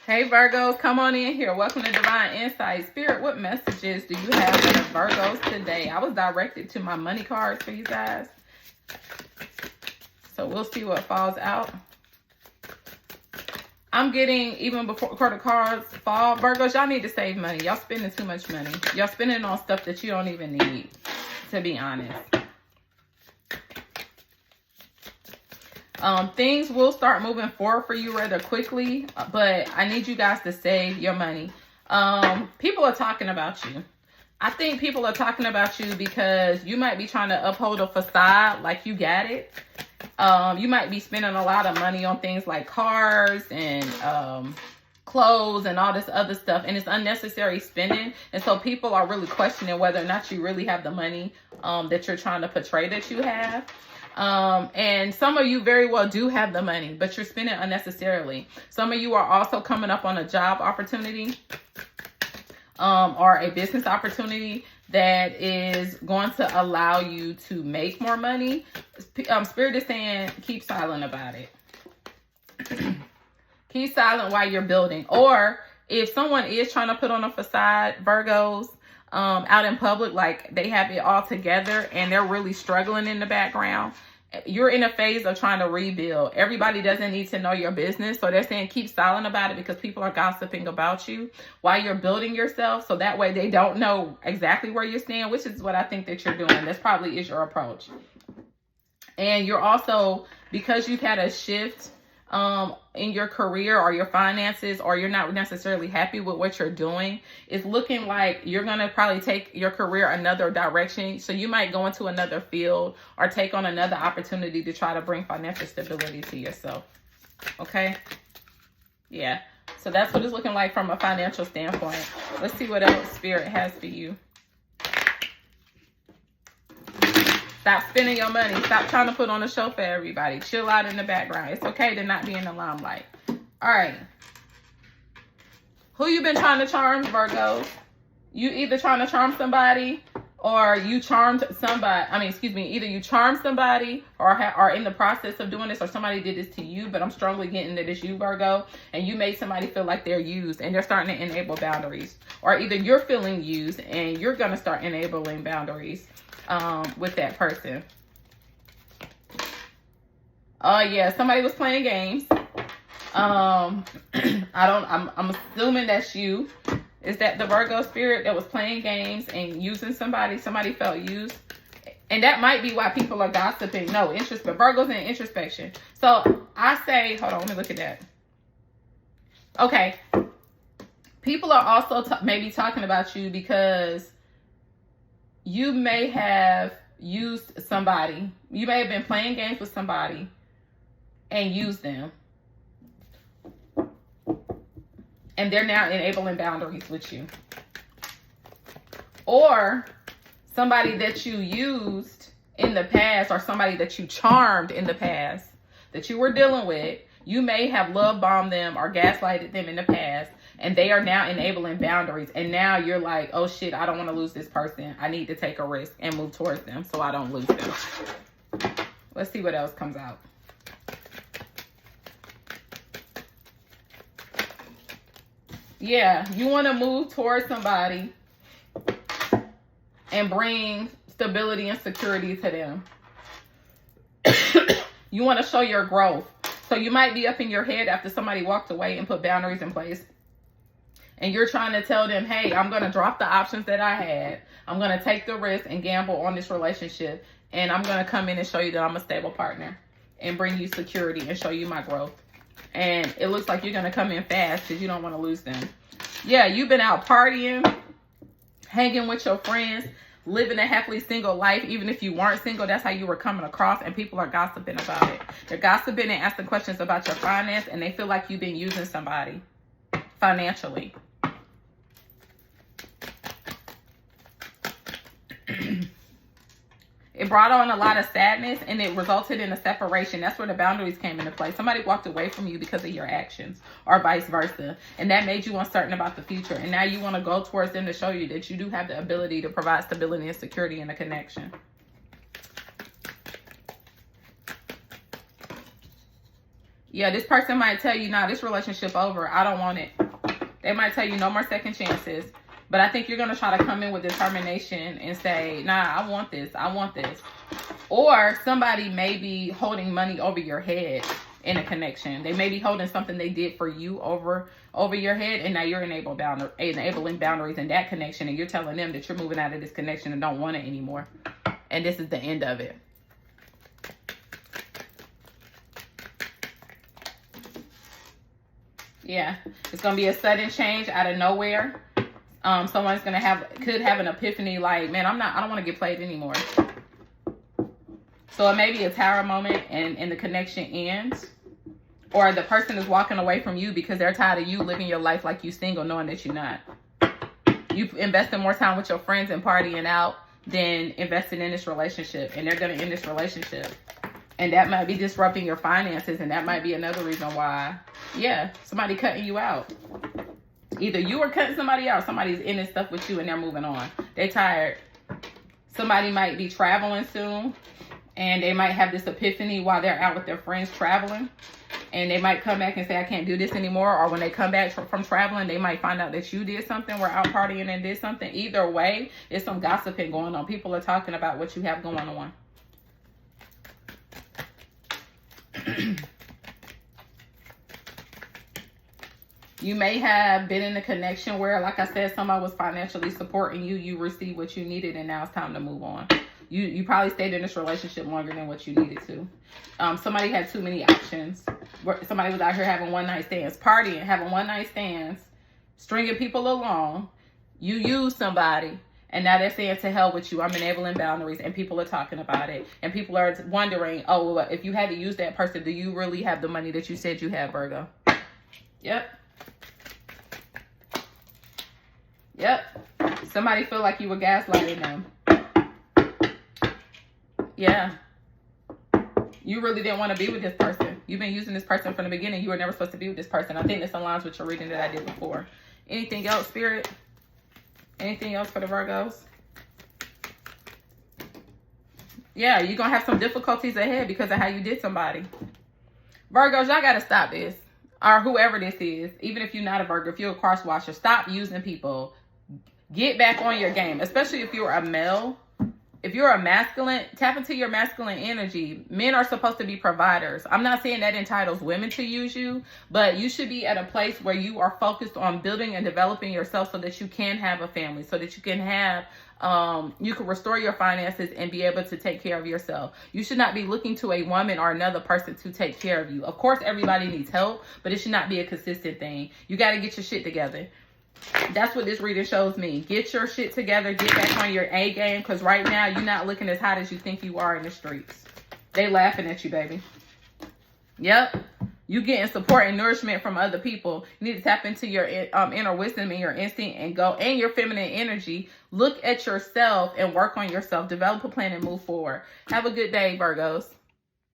Hey Virgos, come on in here. Welcome to Divine Insight. Spirit, what messages do you have for the Virgos today? I was directed to my money cards for you guys. So we'll see what falls out. I'm getting, even before the cards fall, Virgos, y'all need to save money. Y'all spending too much money. Y'all spending on stuff that you don't even need, to be honest. Things will start moving forward for you rather quickly, but I need you guys to save your money. People are talking about you. I think people are talking about you because you might be trying to uphold a facade like you got it. You might be spending a lot of money on things like cars and clothes and all this other stuff, and it's unnecessary spending. And so people are really questioning whether or not you really have the money that you're trying to portray that you have. And some of you very well do have the money, but you're spending unnecessarily. Some of you are also coming up on a job opportunity or a business opportunity that is going to allow you to make more money. Spirit is saying keep silent about it. Keep silent while you're building. Or if someone is trying to put on a facade, Virgos, out in public, like they have it all together and they're really struggling in the background, you're in a phase of trying to rebuild. Everybody doesn't need to know your business. So they're saying keep silent about it because people are gossiping about you while you're building yourself. So that way they don't know exactly where you stand, which is what I think that you're doing. This probably is your approach. And you're also, because you've had a shift in your career or your finances, or you're not necessarily happy with what you're doing, it's looking like you're going to probably take your career another direction. So you might go into another field or take on another opportunity to try to bring financial stability to yourself. Okay. Yeah. So that's what it's looking like from a financial standpoint. Let's see what else Spirit has for you. Stop spending your money. Stop trying to put on a show for everybody. Chill out in the background. It's okay to not be in the limelight. All right. Who you been trying to charm, Virgos? You either trying to charm somebody or you charmed somebody. Either you charmed somebody or are in the process of doing this, or somebody did this to you, but I'm strongly getting that it's you, Virgo, and you made somebody feel like they're used and they're starting to enable boundaries. Or either you're feeling used and you're going to start enabling boundaries with that person. Oh yeah, somebody was playing games. I'm assuming that's you. Is that the Virgo spirit that was playing games and using somebody? Somebody felt used. And that might be why people are gossiping. No, but Virgo's in introspection. So I say, hold on, let me look at that. Okay. People are also maybe talking about you because you may have used somebody. You may have been playing games with somebody and used them. And they're now enabling boundaries with you. Or somebody that you used in the past, or somebody that you charmed in the past that you were dealing with. You may have love bombed them or gaslighted them in the past, and they are now enabling boundaries. And now you're like, oh shit, I don't want to lose this person. I need to take a risk and move towards them so I don't lose them. Let's see what else comes out. Yeah, you want to move towards somebody and bring stability and security to them. You want to show your growth. So you might be up in your head after somebody walked away and put boundaries in place. And you're trying to tell them, hey, I'm going to drop the options that I had. I'm going to take the risk and gamble on this relationship. And I'm going to come in and show you that I'm a stable partner and bring you security and show you my growth. And it looks like you're going to come in fast because you don't want to lose them. Yeah, you've been out partying, hanging with your friends, living a happily single life. Even if you weren't single, that's how you were coming across, and people are gossiping about it. They're gossiping and asking questions about your finance, and they feel like you've been using somebody financially. It brought on a lot of sadness, and it resulted in a separation. That's where the boundaries came into play. Somebody walked away from you because of your actions, or vice versa. And that made you uncertain about the future. And now you want to go towards them to show you that you do have the ability to provide stability and security in a connection. Yeah, this person might tell you, nah, this relationship over. I don't want it. They might tell you no more second chances. But I think you're going to try to come in with determination and say, nah, I want this. I want this. Or somebody may be holding money over your head in a connection. They may be holding something they did for you over your head, and now you're enabling boundaries in that connection, and you're telling them that you're moving out of this connection and don't want it anymore. And this is the end of it. Yeah, it's going to be a sudden change out of nowhere. Someone's could have an epiphany like, man, I don't want to get played anymore. So it may be a tower moment and the connection ends. Or the person is walking away from you because they're tired of you living your life like you single, knowing that you're not. You invested more time with your friends and partying out than investing in this relationship. And they're going to end this relationship. And that might be disrupting your finances. And that might be another reason why, yeah, somebody cutting you out. Either you are cutting somebody out, somebody's in this stuff with you and they're moving on. They're tired. Somebody might be traveling soon. And they might have this epiphany while they're out with their friends traveling. And they might come back and say, I can't do this anymore. Or when they come back from traveling, they might find out that you did something. We're out partying and did something. Either way, there's some gossiping going on. People are talking about what you have going on. You may have been in a connection where, like I said, somebody was financially supporting you. You received what you needed, and now it's time to move on. You probably stayed in this relationship longer than what you needed to. Somebody had too many options. Somebody was out here having one-night stands, partying, having one-night stands, stringing people along. You used somebody, and now they're saying to hell with you. I'm enabling boundaries, and people are talking about it. And people are wondering, oh, well, if you had to use that person, do you really have the money that you said you had, Virgo? Yep. Yep. Somebody feel like you were gaslighting them. Yeah. You really didn't want to be with this person. You've been using this person from the beginning. You were never supposed to be with this person. I think this aligns with your reading that I did before. Anything else, Spirit? Anything else for the Virgos? Yeah, you're going to have some difficulties ahead because of how you did somebody. Virgos, y'all got to stop this. Or whoever this is. Even if you're not a Virgo, if you're a cross-watcher, stop using people. Get back on your game, especially if you're a male. If you're a masculine, tap into your masculine energy. Men are supposed to be providers. I'm not saying that entitles women to use you, but you should be at a place where you are focused on building and developing yourself so that you can have a family, so that you can have, you can restore your finances and be able to take care of yourself. You should not be looking to a woman or another person to take care of you. Of course, everybody needs help, but it should not be a consistent thing. You got to get your shit together. That's what this reading shows me. Get your shit together. Get back on your A game. Because right now, you're not looking as hot as you think you are in the streets. They laughing at you, baby. Yep. You getting support and nourishment from other people. You need to tap into your inner wisdom and your instinct and your feminine energy. Look at yourself and work on yourself. Develop a plan and move forward. Have a good day, Virgos.